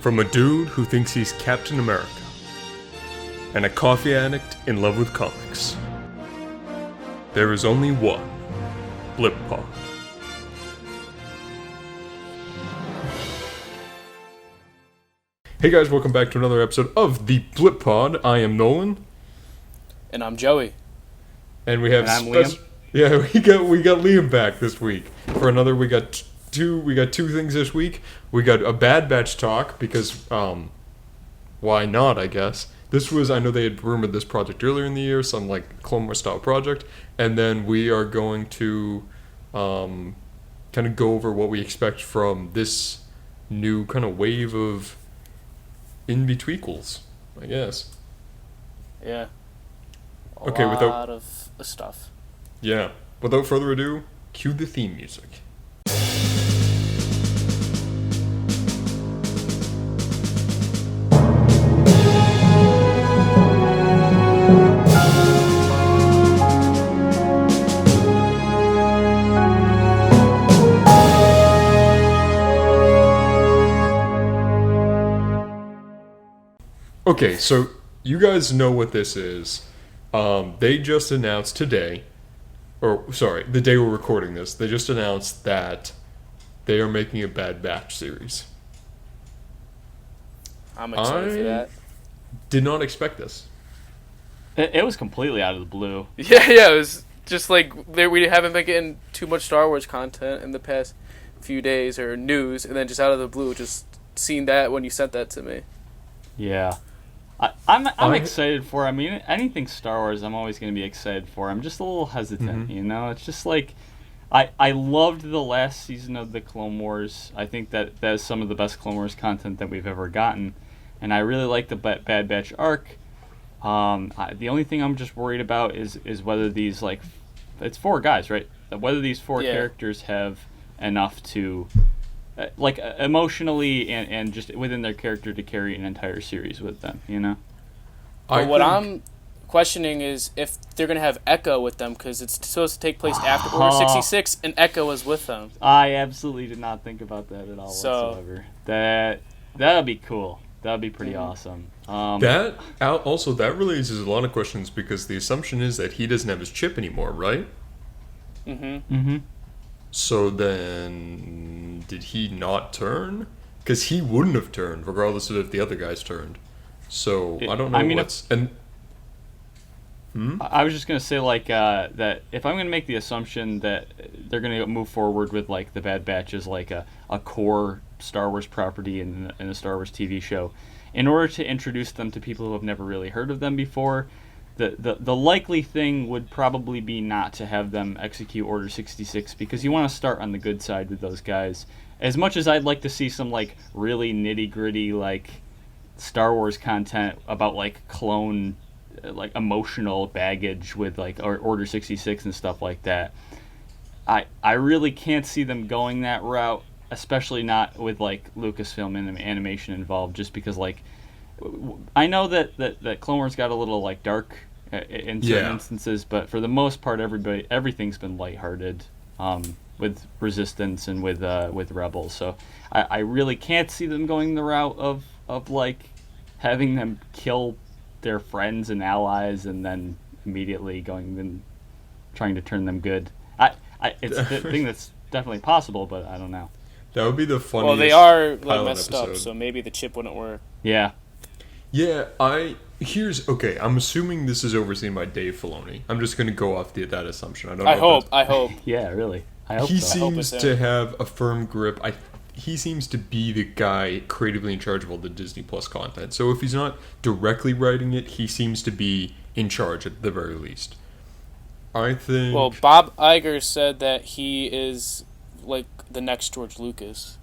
From a dude who thinks he's Captain America, and a coffee addict in love with comics, there is only one Blip Pod. Hey guys, welcome back to another episode of the Blip Pod. I am Nolan. And I'm Joey. And we have And I'm Liam. Yeah, we got Liam back this week for another. We got two things this week. We got a Bad Batch talk because why not? I guess I know they had rumored this project earlier in the year, some like Clone Wars style project, and then we are going to kind of go over what we expect from this new kind of wave of in-betweekles, I guess. Yeah. A Okay, lot of stuff. Yeah. Without further ado, cue the theme music. Okay, so you guys know what this is. They just announced today, the day we're recording this, they just announced that they are making a Bad Batch series. I'm excited for that. Did not expect this. It was completely out of the blue. Yeah, it was just like we haven't been getting too much Star Wars content in the past few days or news, and then just out of the blue, just seeing that when you sent that to me. Yeah. I'm excited for it. I mean, anything Star Wars, I'm always going to be excited for. I'm just a little hesitant, you know? It's just like, I loved the last season of the Clone Wars. I think that is some of the best Clone Wars content that we've ever gotten. And I really like the Bad Batch arc. The only thing I'm just worried about is whether these, like, it's 4 guys, right? Whether these 4 characters have enough to, like, emotionally and just within their character to carry an entire series with them, you know? What I'm questioning is if they're going to have Echo with them, because it's supposed to take place after Order 66, and Echo is with them. I absolutely did not think about that at all whatsoever. That'd be cool. That'd be pretty awesome. That raises a lot of questions because the assumption is that he doesn't have his chip anymore, right? So then, did he not turn? Because he wouldn't have turned, regardless of if the other guys turned. So, I don't know I was just going to say, like, that if I'm going to make the assumption that they're going to move forward with, like, the Bad Batch as, like, a core Star Wars property in a Star Wars TV show, in order to introduce them to people who have never really heard of them before, the likely thing would probably be not to have them execute Order 66, because you want to start on the good side with those guys. As much as I'd like to see some, like, really nitty-gritty, like, Star Wars content about, like, clone, like, emotional baggage with, like, Order 66 and stuff like that, I really can't see them going that route, especially not with, like, Lucasfilm and animation involved, just because, like, I know that Clone Wars got a little, like, dark in certain instances, but for the most part, everything's been lighthearted with Resistance and with Rebels. So I really can't see them going the route of like having them kill their friends and allies and then immediately going and trying to turn them good. It's a thing that's definitely possible, but I don't know. That would be the funniest. Well, they are like messed episode. up, so maybe the chip wouldn't work. Yeah. Yeah, I'm assuming this is overseen by Dave Filoni. I'm just going to go off that assumption. I hope. Yeah, really. I hope he so. seems to have a firm grip. He seems to be the guy creatively in charge of all the Disney Plus content. So if he's not directly writing it, he seems to be in charge at the very least. I think... Well, Bob Iger said that he is, like, the next George Lucas.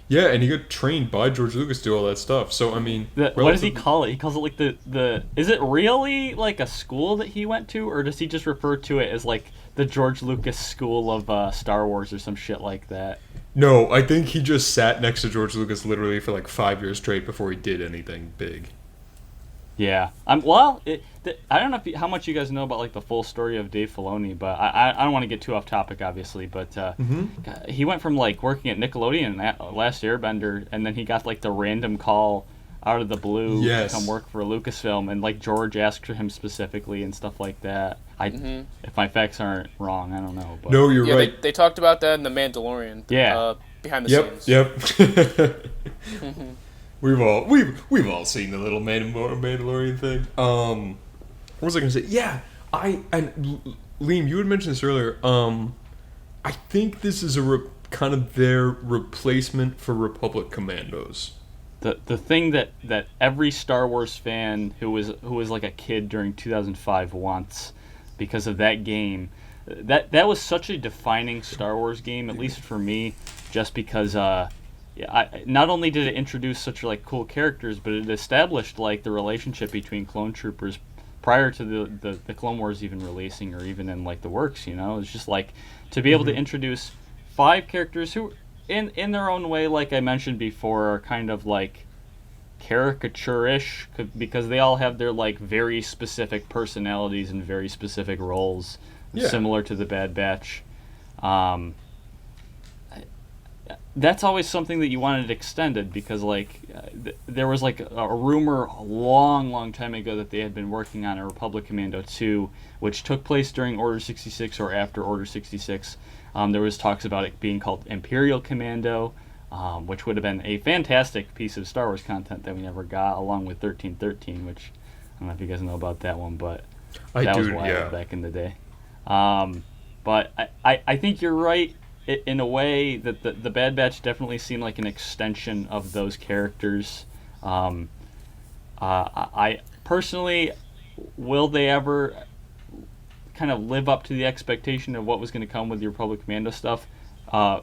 Yeah, and he got trained by George Lucas to do all that stuff. So, I mean... What does he call it? He calls it, like, the... Is it really, like, a school that he went to? Or does he just refer to it as, like, the George Lucas School of Star Wars or some shit like that? No, I think he just sat next to George Lucas literally for, like, 5 years straight before he did anything big. Yeah. I don't know how much you guys know about like the full story of Dave Filoni, but I don't want to get too off topic, obviously. But he went from like working at Nickelodeon Last Airbender, and then he got like the random call out of the blue Yes. to come work for Lucasfilm, and like George asked for him specifically and stuff like that. If my facts aren't wrong, I don't know. But. No, you're Yeah, right. they talked about that in The Mandalorian. Yeah. Behind the Yep, scenes. yep. We've all seen the little Mandalorian thing. What was I gonna say? Yeah, Liam, you had mentioned this earlier. I think this is kind of their replacement for Republic Commandos. The thing that every Star Wars fan who was like a kid during 2005 wants, because of that game, that was such a defining Star Wars game, at least for me, just because not only did it introduce such like cool characters, but it established like the relationship between clone troopers prior to the Clone Wars even releasing, or even in like the works. It's just like to be able to introduce 5 characters who in their own way, like I mentioned before, are kind of like caricature-ish, because they all have their like very specific personalities and very specific roles, similar to the Bad Batch. That's always something that you wanted extended, because like there was like a rumor a long time ago that they had been working on a Republic Commando 2, which took place during Order 66 or after Order 66. There was talks about it being called Imperial Commando, which would have been a fantastic piece of Star Wars content that we never got, along with 1313, which I don't know if you guys know about that one, but that was wild back in the day. But I think you're right in a way that the Bad Batch definitely seemed like an extension of those characters. I personally, will they ever kind of live up to the expectation of what was going to come with the Republic Commando stuff? I'm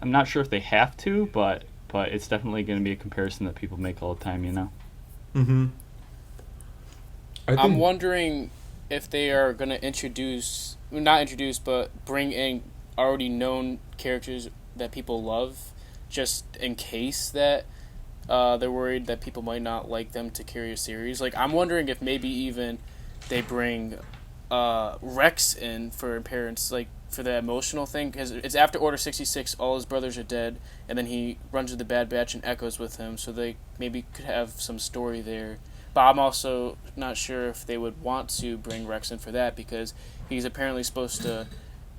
not sure if they have to, but it's definitely going to be a comparison that people make all the time, Mm-hmm. I'm wondering if they are going to but bring in already known characters that people love, just in case that they're worried that people might not like them to carry a series. Like, I'm wondering if maybe even they bring Rex in for appearance, like for the emotional thing, because it's after Order 66, all his brothers are dead, and then he runs with the Bad Batch and Echo's with him, so they maybe could have some story there. But I'm also not sure if they would want to bring Rex in for that, because he's apparently supposed to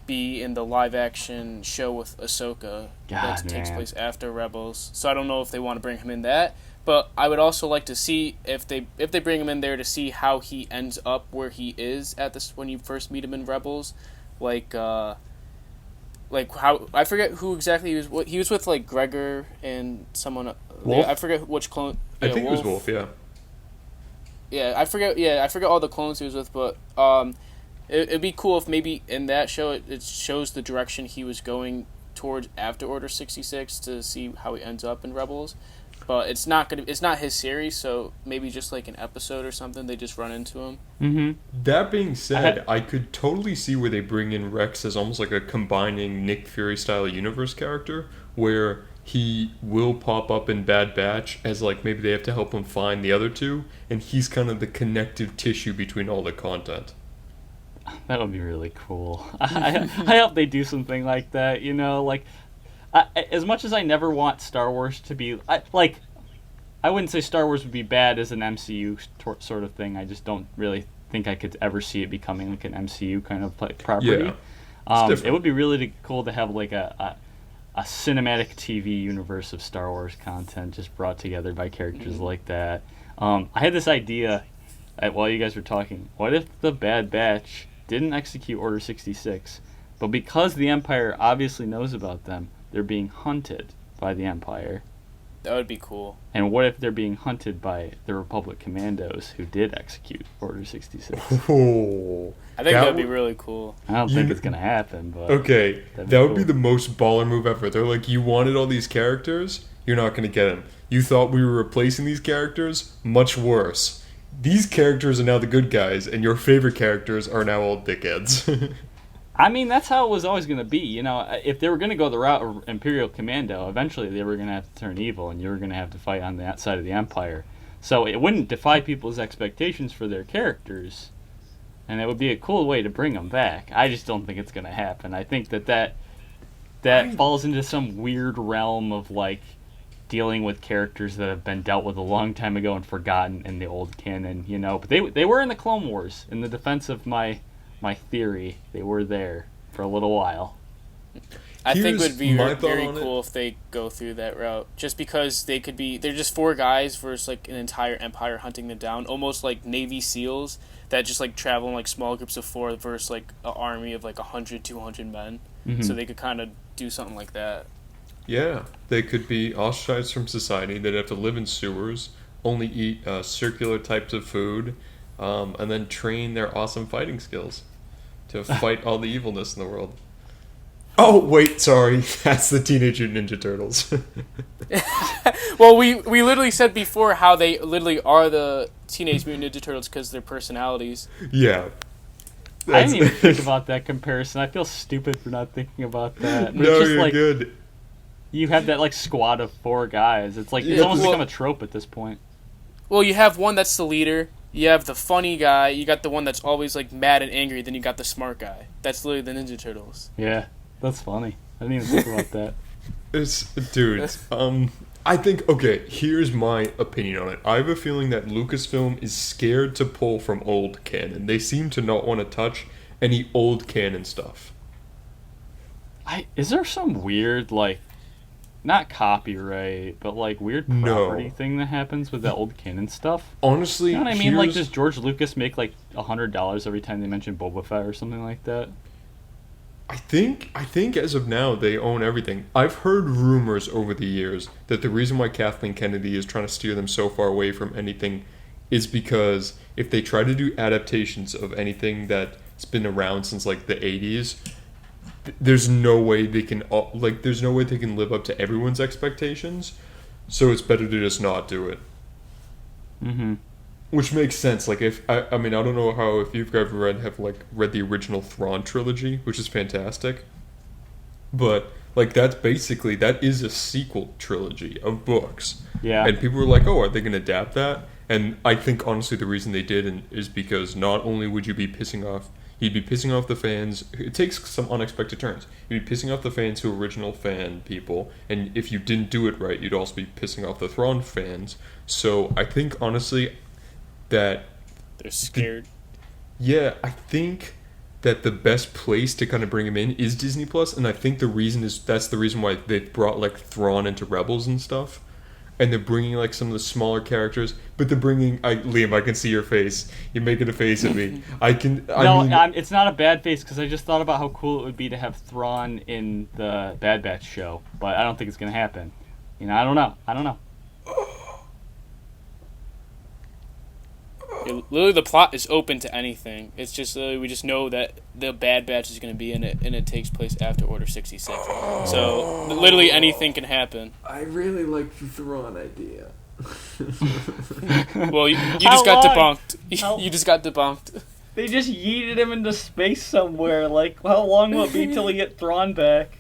be in the live-action show with Ahsoka that takes place after Rebels. So I don't know if they want to bring him in that. But I would also like to see if they bring him in there, to see how he ends up where he is at this when you first meet him in Rebels, like how, I forget who exactly he was. He was with like Gregor and someone. Wolf? I forget which clone. I think Wolf. It was Wolf. Yeah. Yeah, I forget. Yeah, I forget all the clones he was with, but it'd be cool if maybe in that show it shows the direction he was going towards after Order 66, to see how he ends up in Rebels. But it's not his series, so maybe just like an episode or something, they just run into him. Mm-hmm. That being said, I could totally see where they bring in Rex as almost like a combining Nick Fury style universe character, where he will pop up in Bad Batch as like maybe they have to help him find the other two, and he's kind of the connective tissue between all the content. That would be really cool. I hope they do something like that, like... as much as I never want Star Wars to be... I wouldn't say Star Wars would be bad as an MCU sort of thing. I just don't really think I could ever see it becoming like an MCU kind of property. Yeah, it would be really cool to have like a cinematic TV universe of Star Wars content just brought together by characters like that. I had this idea while you guys were talking. What if the Bad Batch didn't execute Order 66, but because the Empire obviously knows about them, they're being hunted by the Empire? That would be cool. And what if they're being hunted by the Republic Commandos who did execute Order 66? Oh, I think that would be really cool. I don't think it's going to happen, but... Okay, that would be the most baller move ever. They're like, you wanted all these characters? You're not going to get them. You thought we were replacing these characters? Much worse. These characters are now the good guys, and your favorite characters are now all dickheads. I mean, that's how it was always going to be. If they were going to go the route of Imperial Commando, eventually they were going to have to turn evil, and you were going to have to fight on that side of the Empire. So it wouldn't defy people's expectations for their characters, and it would be a cool way to bring them back. I just don't think it's going to happen. I think that falls into some weird realm of like dealing with characters that have been dealt with a long time ago and forgotten in the old canon, you know. But they were in the Clone Wars. In the defense of my theory, they were there for a little while. I think it Here's would be my very thought on cool if they go through that route. Just because they're just four guys versus like an entire empire hunting them down, almost like Navy SEALs that just like travel in like small groups of four versus like an army of like 100, 200 men. Mm-hmm. So they could kind of do something like that. Yeah, they could be ostracized from society. They'd have to live in sewers, only eat circular types of food, and then train their awesome fighting skills to fight all the evilness in the world. Oh, wait, sorry. That's the Teenage Mutant Ninja Turtles. Well, we literally said before how they literally are the Teenage Mutant Ninja Turtles because of their personalities. Yeah. I didn't even think about that comparison. I feel stupid for not thinking about that. But No, it's just you're like, good. you have that like squad of four guys. It's like it's Yeah, almost well- become a trope at this point. Well, you have one that's the leader. You have the funny guy. You got the one that's always like mad and angry. Then you got the smart guy. That's literally the Ninja Turtles. Yeah, that's funny. I didn't even think about that. Dude, I think, okay, here's my opinion on it. I have a feeling that Lucasfilm is scared to pull from old canon. They seem to not want to touch any old canon stuff. Is there some weird like, not copyright, but like weird No. property thing that happens with that old canon stuff? Honestly, You know what I mean? Like, here's- does George Lucas make like $100 every time they mention Boba Fett or something like that? I think as of now they own everything. I've heard rumors over the years that the reason why Kathleen Kennedy is trying to steer them so far away from anything is because if they try to do adaptations of anything that's been around since like the 80s, there's no way they can live up to everyone's expectations. So it's better to just not do it. Mm-hmm. Which makes sense. Like if I don't know how if you've ever read the original Thrawn trilogy, which is fantastic. But like that is a sequel trilogy of books. Yeah. And people were like, "Oh, are they going to adapt that?" And I think honestly the reason they did is because not only would you'd be pissing off the fans. It takes some unexpected turns. You'd be pissing off the fans who are original fan people, and if you didn't do it right, you'd also be pissing off the Thrawn fans. So I think honestly that They're scared. I think that the best place to kind of bring him in is Disney Plus, and I think that's the reason why they brought like Thrawn into Rebels and stuff, and they're bringing like some of the smaller characters, but they're bringing Liam. I can see your face. You're making a face at me. It's not a bad face because I just thought about how cool it would be to have Thrawn in the Bad Batch show, but I don't think it's gonna happen. You know, I don't know. Literally, the plot is open to anything. It's just we just know that the Bad Batch is going to be in it, and it takes place after Order 66. So literally anything can happen. I really like the Thrawn idea. Well, you How just got long? debunked. You just got debunked. They just yeeted him into space somewhere. Like, how long will it be till we get Thrawn back?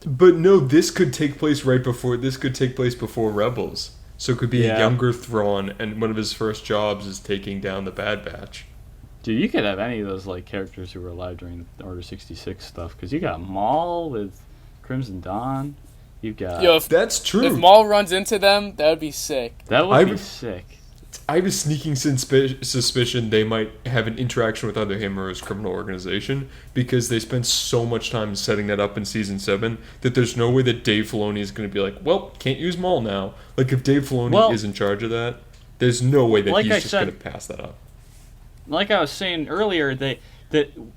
But no, this could take place before Rebels. So it could be a younger Thrawn, and one of his first jobs is taking down the Bad Batch. Dude, you could have any of those like characters who were alive during the Order 66 stuff, because you got Maul with Crimson Dawn. You've got That's true. If Maul runs into them, that would be sick. that would be sick. I have a sneaking suspicion they might have an interaction with either him or his criminal organization, because they spent so much time setting that up in Season 7 that there's no way that Dave Filoni is going to be like, well, can't use Maul now. Like, if Dave Filoni is in charge of that, there's no way that he's just going to pass that up. Like I was saying earlier, that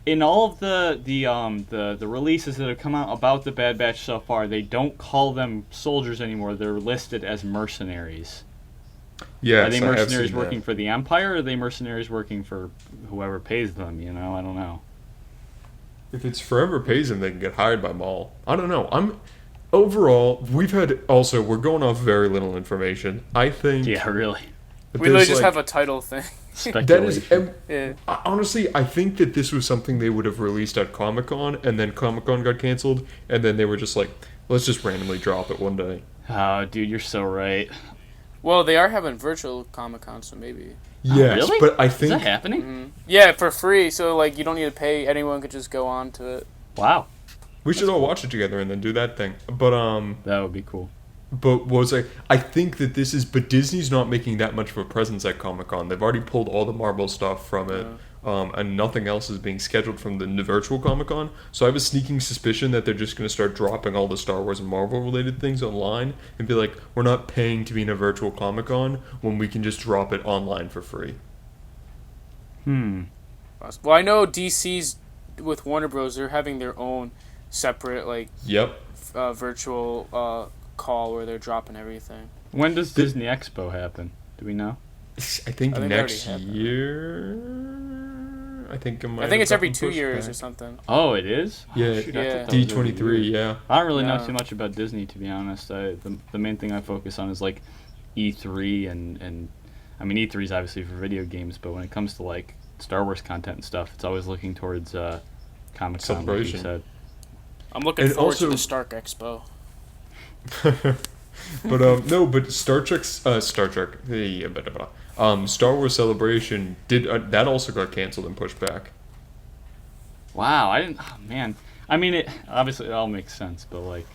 in all of the releases that have come out about the Bad Batch so far, they don't call them soldiers anymore. They're listed as mercenaries. Yes, Are they I have mercenaries seen working that. for the Empire, or are they mercenaries working for whoever pays them? You know, I don't know. If it's forever pays him, they can get hired by Maul. I don't know. Overall, we're going off very little information. I think... Yeah, really. that We literally there's, just like- have a title thing. That is... Yeah. Honestly, I think that this was something they would have released at Comic-Con, and then Comic-Con got canceled, and then they were just like, let's just randomly drop it one day. Oh, dude, you're so right. Well, they are having virtual Comic-Con, so maybe. Yes, really? but I Is think that happening? Mm-hmm. Yeah, for free, so like you don't need to pay. Anyone could just go on to it. Wow, we should all watch it together and then do that thing. that would be cool. But what was I think that this is, but Disney's not making that much of a presence at Comic Con. They've already pulled all the Marvel stuff from it, and nothing else is being scheduled from the virtual Comic Con. So I have a sneaking suspicion that they're just going to start dropping all the Star Wars and Marvel related things online and be like, we're not paying to be in a virtual Comic Con when we can just drop it online for free. Well, I know DC's with Warner Bros. They're having their own separate Yep. virtual call where they're dropping everything. When does Disney Expo happen? Do we know? I think they next already happened. year. I think I think it's every 2 years or something. Oh, it is? Yeah, Oh, shoot, I thought that was every D23. year. Yeah. I don't really know No. too much about Disney, to be honest. The main thing I focus on is like E3 and I mean E3 is obviously for video games, but when it comes to like Star Wars content and stuff, it's always looking towards Comic-Con, like you Celebration. said. I'm looking And forward also- to the Stark Expo. But no, but Star Trek, yeah, blah, blah, blah. Star Wars Celebration did that also got canceled and pushed back. Wow, I didn't. Oh man, I mean, it obviously it all makes sense, but like,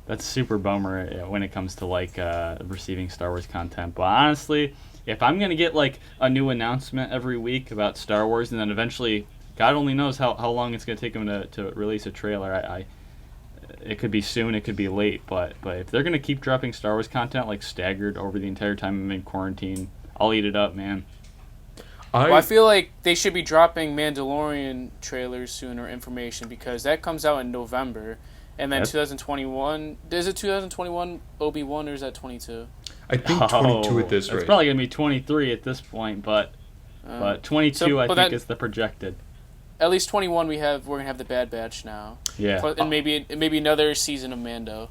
that's super bummer when it comes to like receiving Star Wars content. But honestly, if I'm gonna get like a new announcement every week about Star Wars, and then eventually, God only knows how long it's gonna take them to release a trailer. I it could be soon, it could be late, but if they're gonna keep dropping Star Wars content like staggered over the entire time I'm in quarantine, I'll eat it up, man. Well, I feel like they should be dropping Mandalorian trailers soon or information because that comes out in November. And then That's- 2021, is it 2021 Obi-Wan or is that 22? I think 22 at this It's rate. probably gonna be 23 at this point, but 22 I but think that- is the projected. At least 21 we're gonna have the Bad Batch now. Yeah. And maybe another season of Mando.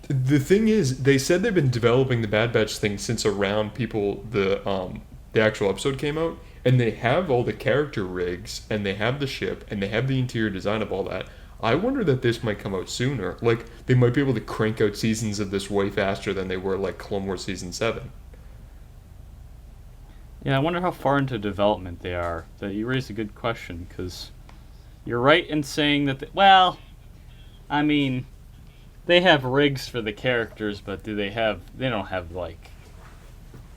The thing is, they said they've been developing the Bad Batch thing since around the actual episode came out, and they have all the character rigs, and they have the ship, and they have the interior design of all that. I wonder that this might come out sooner. Like, they might be able to crank out seasons of this way faster than they were like Clone Wars Season 7. Yeah, I wonder how far into development they are. That you raised a good question, because you're right in saying that. I mean, they have rigs for the characters, but they don't have like.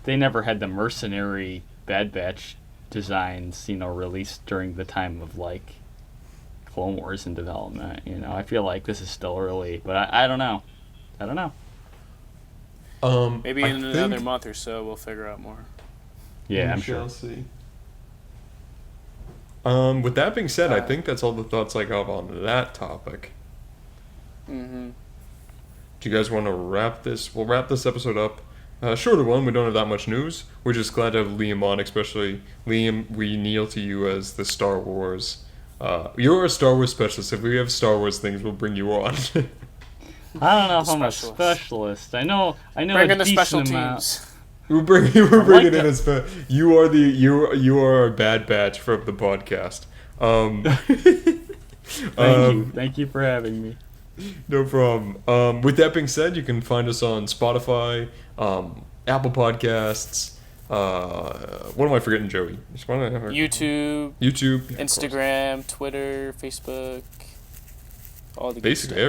They never had the mercenary Bad Batch designs, released during the time of like Clone Wars in development. I feel like this is still early, but I don't know. I don't know. Maybe I in another think- month or so we'll figure out more. Yeah, I'm We sure. shall see. With that being said, I think that's all the thoughts I got on that topic. Mm-hmm. Do you guys want to wrap this? We'll wrap this episode up. Shorter one. We don't have that much news. We're just glad to have Liam on, especially Liam. We kneel to you as the Star Wars. You're a Star Wars specialist. If we have Star Wars things, we'll bring you on. I don't know if I'm a Specialist. specialist. I know Bring a in the decent special amount. teams. we're bringing in that. a you are you are our Bad Batch from the podcast. Thank you for having me. No problem. With that being said, you can find us on Spotify, Apple Podcasts. What am I forgetting, Joey? YouTube, YouTube, yeah, of course. Instagram, Twitter, Facebook, all the good Basically stuff.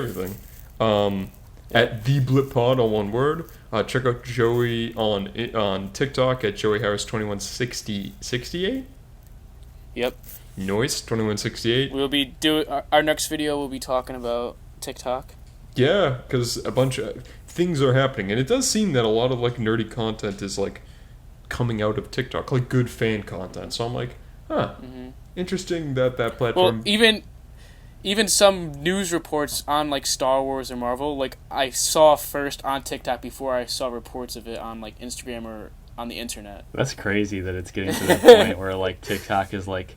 everything. At the Blip Pod, all one word. Check out Joey on TikTok at Joey Harris 2168. Yep. Noise 2168. We'll be our next video. We'll be talking about TikTok. Yeah, because a bunch of things are happening, and it does seem that a lot of like nerdy content is like coming out of TikTok, like good fan content. So I'm like, interesting that platform. Well, even some news reports on like Star Wars or Marvel, like I saw first on TikTok before I saw reports of it on like Instagram or on the internet. That's crazy that it's getting to that point where like TikTok is like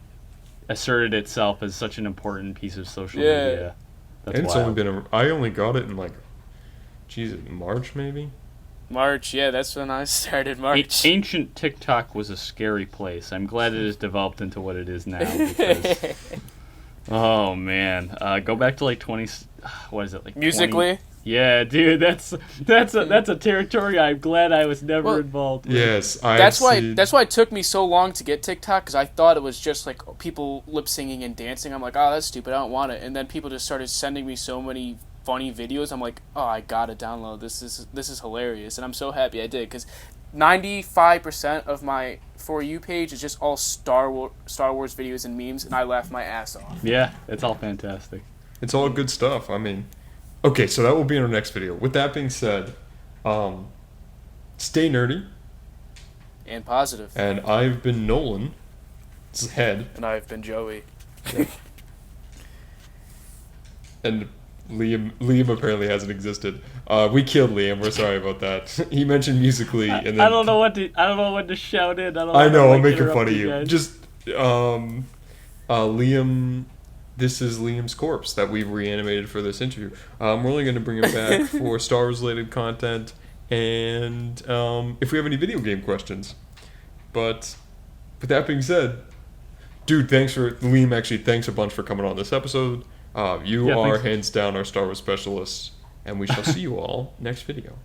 asserted itself as such an important piece of social Yeah. media. That's and it's wild. only been I only got it in like, March maybe. March, yeah, that's when I started March. Ancient TikTok was a scary place. I'm glad it has developed into what it is now. Because, oh man, go back to like 20. What is it like? Musically? Yeah, dude, that's a territory I'm glad I was never Well, involved with. Yes, that's why it took me so long to get TikTok, because I thought it was just like people lip singing and dancing. I'm like, oh, that's stupid, I don't want it. And then people just started sending me so many funny videos. I'm like, oh, I gotta download this. This is hilarious, and I'm so happy I did, because 95% of my For You page is just all Star Wars videos and memes, and I laugh my ass off. Yeah, it's all fantastic. It's all good stuff. I mean, okay, so that will be in our next video. With that being said, stay nerdy. And positive. And I've been Nolan's head. And I've been Joey. And Liam apparently hasn't existed. We killed Liam. We're sorry about that. He mentioned musically, and then I don't know what to shout in. I know, I'm making fun of you. Guys. Just Liam. This is Liam's corpse that we've reanimated for this interview. We're only going to bring him back for Star Wars related content, and if we have any video game questions. But with that being said, dude, thanks a bunch for coming on this episode. You are thanks. hands down our Star Wars specialist, and we shall see you all next video.